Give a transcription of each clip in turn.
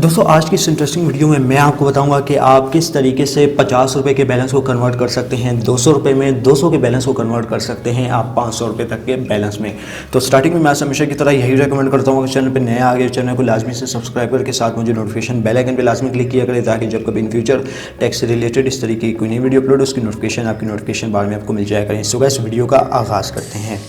दोस्तों आज की इस इंटरेस्टिंग वीडियो में मैं आपको बताऊंगा कि आप किस तरीके से 50 रुपये के बैलेंस को कन्वर्ट कर सकते हैं 200 रुपये में, 200 के बैलेंस को कन्वर्ट कर सकते हैं आप 500 रुपये तक के बैलेंस में। तो स्टार्टिंग में मैं हमेशा की तरह यही रेकमेंड करता हूँ कि चैनल पे नया आ गए चैनल को लाजमी से सब्सक्राइब करके साथ मुझे नोटिफिकेशन बेल आइकन पे लाजमी क्लिक किया करें ताकि जब कभी इन फ्यूचर टैक्स से रिलेटेड इस तरीके की कोई नई वीडियो अपलोड उसकी नोटिफिकेशन आपकी नोटिफिकेशन बार में आपको मिल जाया करें। सो गाइस वीडियो का आगाज़ करते हैं।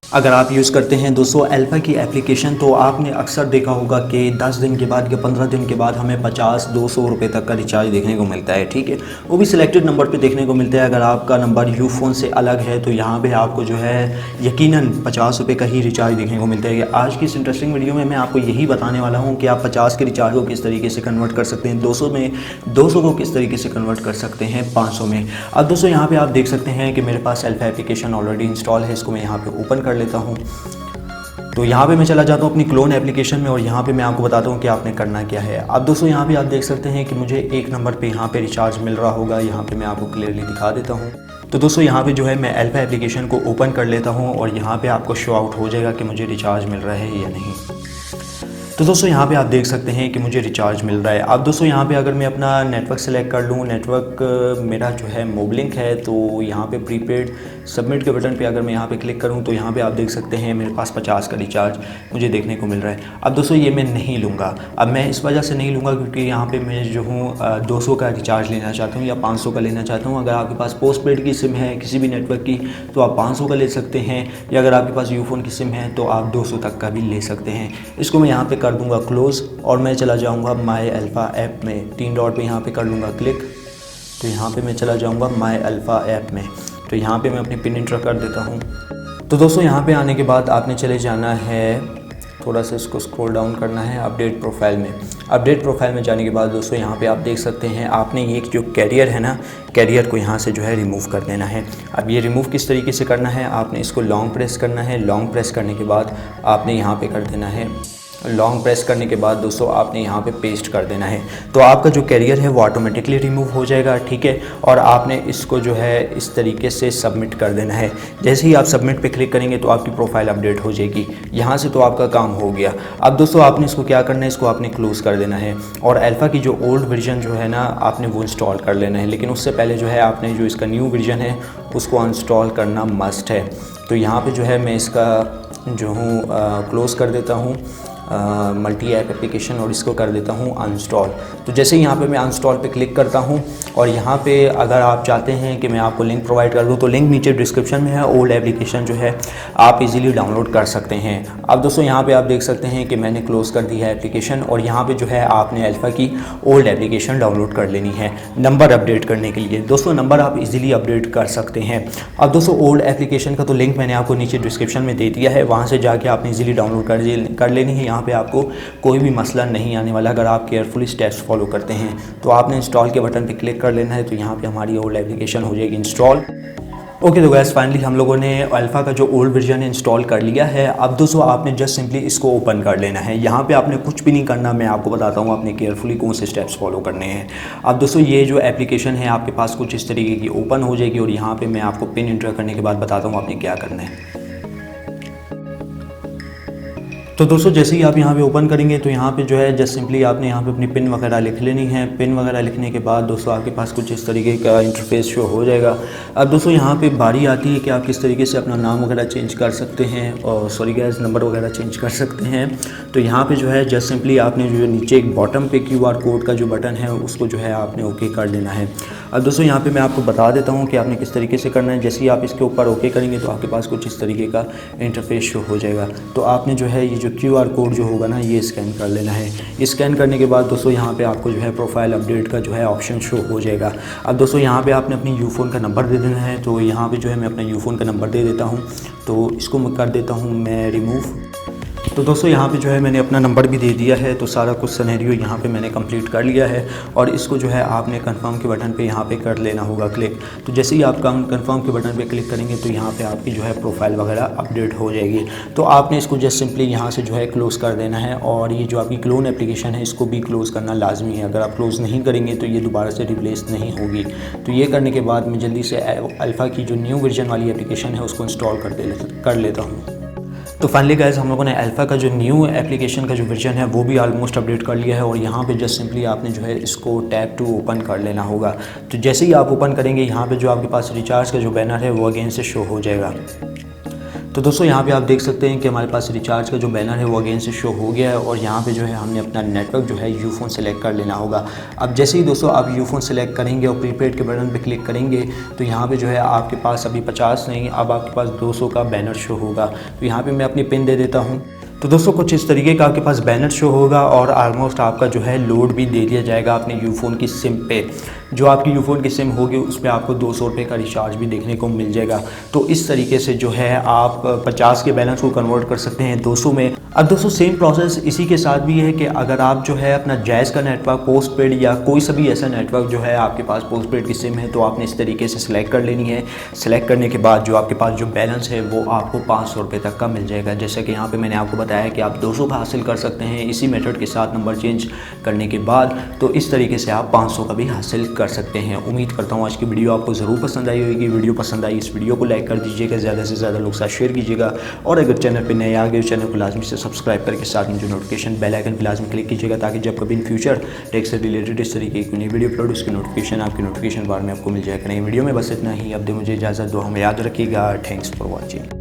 अगर आप यूज़ करते हैं दोस्तों अल्फ़ा की एप्लीकेशन तो आपने अक्सर देखा होगा कि 10 दिन के बाद या 15 दिन के बाद हमें 50-200 रुपये तक का रिचार्ज देखने को मिलता है। ठीक है, वो भी सिलेक्टेड नंबर पे देखने को मिलता है। अगर आपका नंबर यू फ़ोन से अलग है तो यहाँ पे आपको जो है यकीनन 50 रुपये का ही रिचार्ज देखने को मिलता है। आज की इस इंटरेस्टिंग वीडियो में मैं आपको यही बताने वाला हूँ कि आप 50 के रिचार्ज को किस तरीके से कन्वर्ट कर सकते हैं 200 में, 200 को किस तरीके से कन्वर्ट कर सकते हैं 500 में। अब दोस्तों यहाँ पर आप देख सकते हैं कि मेरे पास अल्फ़ा एप्लीकेशन ऑलरेडी इंस्टॉल है। इसको मैं यहाँ पर ओपन कर लेता हूँ। तो यहाँ पे मैं चला जाता हूँ अपनी क्लोन एप्लीकेशन में और यहाँ पे मैं आपको बताता हूँ कि आपने करना क्या है। अब दोस्तों यहाँ पे आप देख सकते हैं कि मुझे एक नंबर पे यहाँ पे रिचार्ज मिल रहा होगा। यहाँ पे मैं आपको क्लियरली दिखा देता हूँ। तो दोस्तों यहाँ पे जो है मैं अल्फ़ा एप्लीकेशन को ओपन कर लेता हूँ और यहाँ पे आपको शो आउट हो जाएगा कि मुझे रिचार्ज मिल रहा है या नहीं। तो दोस्तों यहाँ पे आप देख सकते हैं कि मुझे रिचार्ज मिल रहा है। अब दोस्तों यहाँ पे अगर मैं अपना नेटवर्क सेलेक्ट कर लूँ, नेटवर्क मेरा जो है मोबलिंक है, तो यहाँ पे प्रीपेड सबमिट के बटन पे अगर मैं यहाँ पे क्लिक करूँ तो यहाँ पे आप देख सकते हैं मेरे पास 50 का रिचार्ज मुझे देखने को मिल रहा है। अब दोस्तों ये मैं नहीं लूँगा। अब मैं इस वजह से नहीं लूँगा क्योंकि यहाँ पे मैं जो हूँ 200 का रिचार्ज लेना चाहता हूँ या 500 का लेना चाहता हूँ। अगर आपके पास पोस्ट पेड की सिम है किसी भी नेटवर्क की तो आप 500 का ले सकते हैं, या अगर आपके पास यूफोन की सिम है तो आप 200 तक का भी ले सकते हैं। इसको मैं यहाँ पर कर दूँगा क्लोज़ और मैं चला जाऊँगा माई अल्फ़ा ऐप में। 3 डॉट पे यहाँ पे कर लूँगा क्लिक। तो यहाँ पे मैं चला जाऊँगा माई अल्फ़ा ऐप में। तो यहाँ पे मैं अपनी पिन इंटर कर देता हूँ। तो दोस्तों यहाँ पे आने के बाद आपने चले जाना है, थोड़ा सा इसको स्क्रॉल डाउन करना है अपडेट प्रोफाइल में। अपडेट प्रोफाइल में जाने के बाद दोस्तों यहाँ पे आप देख सकते हैं आपने ये जो कैरियर है ना, कैरियर को यहाँ से जो है रिमूव कर देना है। अब ये रिमूव किस तरीके से करना है, आपने इसको लॉन्ग प्रेस करना है। लॉन्ग प्रेस करने के बाद आपने यहाँ पे कर देना है, लॉन्ग प्रेस करने के बाद दोस्तों आपने यहाँ पे पेस्ट कर देना है। तो आपका जो कैरियर है वो ऑटोमेटिकली रिमूव हो जाएगा। ठीक है, और आपने इसको जो है इस तरीके से सबमिट कर देना है। जैसे ही आप सबमिट पे क्लिक करेंगे तो आपकी प्रोफाइल अपडेट हो जाएगी। यहाँ से तो आपका काम हो गया। अब दोस्तों आपने इसको क्या करना है, इसको आपने क्लोज़ कर देना है और अल्फ़ा की जो ओल्ड वर्जन जो है ना आपने वो इंस्टॉल कर लेना है। लेकिन उससे पहले जो है आपने जो इसका न्यू वर्जन है उसको अनइंस्टॉल करना मस्ट है। तो यहाँ पर जो है मैं इसका जो हूँ क्लोज़ कर देता हूँ मल्टी ऐप एप्लीकेशन और इसको कर देता हूँ अनइंस्टॉल। तो जैसे ही यहाँ पे मैं अनइंस्टॉल पे क्लिक करता हूँ और यहाँ पे अगर आप चाहते हैं कि मैं आपको लिंक प्रोवाइड कर दूँ तो लिंक नीचे डिस्क्रिप्शन में है। ओल्ड एप्लीकेशन जो है आप इजीली डाउनलोड कर सकते हैं। अब दोस्तों यहाँ पे आप देख सकते हैं कि मैंने क्लोज़ कर दी है एप्लीकेशन और यहाँ पे जो है आपने अल्फ़ा की ओल्ड एप्लीकेशन डाउनलोड कर लेनी है नंबर अपडेट करने के लिए। दोस्तों नंबर आप इजीली अपडेट कर सकते हैं। अब दोस्तों ओल्ड एप्लीकेशन का तो लिंक मैंने आपको नीचे डिस्क्रिप्शन में दे दिया है, वहाँ से जाके आपने इजीली डाउनलोड कर लेनी है। यहाँ पे आपको कोई भी मसला नहीं आने वाला अगर आप केयरफुली स्टेप्स फॉलो करते हैं। तो आपने इंस्टॉल के बटन पे क्लिक कर लेना है। तो यहाँ पे हमारी ओल्ड एप्लीकेशन हो जाएगी इंस्टॉल। ओके, तो गैस फाइनली हम लोगों ने अल्फ़ा का जो ओल्ड वर्जन है इंस्टॉल कर लिया है। अब दोस्तों आपने जस्ट सिंपली इसको ओपन कर लेना है। यहाँ पे आपने कुछ भी नहीं करना, मैं आपको बताता हूँ आपने केयरफुली कौन से स्टेप्स फॉलो करने हैं। अब दोस्तों ये जो एप्लीकेशन है आपके पास कुछ इस तरीके की ओपन हो जाएगी और यहाँ पर मैं आपको पिन इंटर करने के बाद बताता हूँ आपने क्या करना है। तो दोस्तों जैसे ही आप यहाँ पे ओपन करेंगे तो यहाँ पे जो है जस्ट सिंपली आपने यहाँ पे अपनी पिन वगैरह लिख लेनी है। पिन वगैरह लिखने के बाद दोस्तों आपके पास कुछ इस तरीके का इंटरफेस शो हो जाएगा। अब दोस्तों यहाँ पे बारी आती है कि आप किस तरीके से अपना नाम वगैरह चेंज कर सकते हैं और सॉरी गैस नंबर वगैरह चेंज कर सकते हैं। तो यहाँ पर जो है जस्ट सिंपली आपने जो नीचे एक बॉटम पे QR कोड का जो बटन है उसको जो है आपने ओके कर लेना है। अब दोस्तों यहाँ पे मैं आपको बता देता हूँ कि आपने किस तरीके से करना है। जैसे ही आप इसके ऊपर ओके करेंगे तो आपके पास कुछ इस तरीके का इंटरफेस शो हो जाएगा। तो आपने जो है ये जो QR कोड जो होगा ना ये स्कैन कर लेना है। स्कैन करने के बाद दोस्तों यहाँ पे आपको जो है प्रोफाइल अपडेट का जो है ऑप्शन शो हो जाएगा। अब दोस्तों यहाँ पे आपने अपनी यूफोन का नंबर दे देना है। तो यहाँ पे जो है मैं अपना यूफोन का नंबर दे देता हूँ। तो इसको मैं कर देता हूँ मैं रिमूव। तो दोस्तों यहाँ पे जो है मैंने अपना नंबर भी दे दिया है, तो सारा कुछ सिनेरियो यहाँ पे मैंने कंप्लीट कर लिया है और इसको जो है आपने कंफर्म के बटन पे यहाँ पे कर लेना होगा क्लिक। तो जैसे ही आप कंफर्म के बटन पे क्लिक करेंगे तो यहाँ पे आपकी जो है प्रोफाइल वगैरह अपडेट हो जाएगी। तो आपने इसको जस्ट सिंपली यहाँ से जो है क्लोज़ कर देना है और ये जो आपकी क्लोन एप्लीकेशन है इसको भी क्लोज़ करना लाजमी है। अगर आप क्लोज़ नहीं करेंगे तो ये दोबारा से रिप्लेस नहीं होगी। तो ये करने के बाद मैं जल्दी से अल्फ़ा की जो न्यू वर्जन वाली एप्लीकेशन है उसको इंस्टॉल कर लेता हूँ। तो फाइनली गाइस हम लोगों ने अल्फ़ा का जो न्यू एप्लीकेशन का जो वर्जन है वो भी ऑलमोस्ट अपडेट कर लिया है और यहाँ पे जस्ट सिंपली आपने जो है इसको टैप टू ओपन कर लेना होगा। तो जैसे ही आप ओपन करेंगे यहाँ पे जो आपके पास रिचार्ज का जो बैनर है वो अगेन से शो हो जाएगा। तो दोस्तों यहाँ पे आप देख सकते हैं कि हमारे पास रिचार्ज का जो बैनर है वो अगेन से शो हो गया है और यहाँ पे जो है हमने अपना नेटवर्क जो है यूफोन सेलेक्ट कर लेना होगा। अब जैसे ही दोस्तों आप यूफोन सेलेक्ट करेंगे और प्रीपेड के बटन पे क्लिक करेंगे तो यहाँ पे जो है आपके पास अभी 50 नहीं, अब आपके पास 200 का बैनर शो होगा। तो यहाँ पर मैं अपनी पिन दे देता हूँ। तो दोस्तों कुछ इस तरीके का आपके पास बैनर शो होगा और ऑलमोस्ट आपका जो है लोड भी दे दिया जाएगा अपने यूफोन की सिम पे। जो आपकी यूफोन की सिम होगी उस पर आपको 200 रुपये का रिचार्ज भी देखने को मिल जाएगा। तो इस तरीके से जो है आप 50 के बैलेंस को कन्वर्ट कर सकते हैं 200 में। अब दोस्तों सेम प्रोसेस इसी के साथ भी है कि अगर आप जो है अपना जायज़ का नेटवर्क पोस्ट पेड या कोई सा भी ऐसा नेटवर्क जो है आपके पास पोस्ट पेड की सिम है तो आपने इस तरीके से सिलेक्ट कर लेनी है। सिलेक्ट करने के बाद जो आपके पास जो बैलेंस है वो आपको 500 रुपये तक का मिल जाएगा। जैसे कि यहाँ पे मैंने आपको बताया कि आप 200 का हासिल कर सकते हैं इसी मेथड के साथ नंबर चेंज करने के बाद। तो इस तरीके से आप 500 का भी हासिल कर सकते हैं। उम्मीद करता हूँ आज की वीडियो आपको ज़रूर पसंद आई होगी। वीडियो पसंद आई इस वीडियो को लाइक कर दीजिएगा, ज़्यादा से ज़्यादा लोग साथ शेयर कीजिएगा और अगर चैनल पर नए आ गए चैनल को लाजमी से सब्सक्राइब करके साथ में जो नोटिफिकेशन बेल आइकन पर लाजमी क्लिक कीजिएगा ताकि जब कभी इन फ्यूचर टेक से रिलेटेड इस तरीके की नई वीडियो अपलोड उसकी नोटिफिकेशन आपकी नोटिफिकेशन बार में आपको मिल जाएगा। नई वीडियो में बस इतना ही। अब दे मुझे इजाज़त दो, हमें याद रखिएगा। Thanks for watching.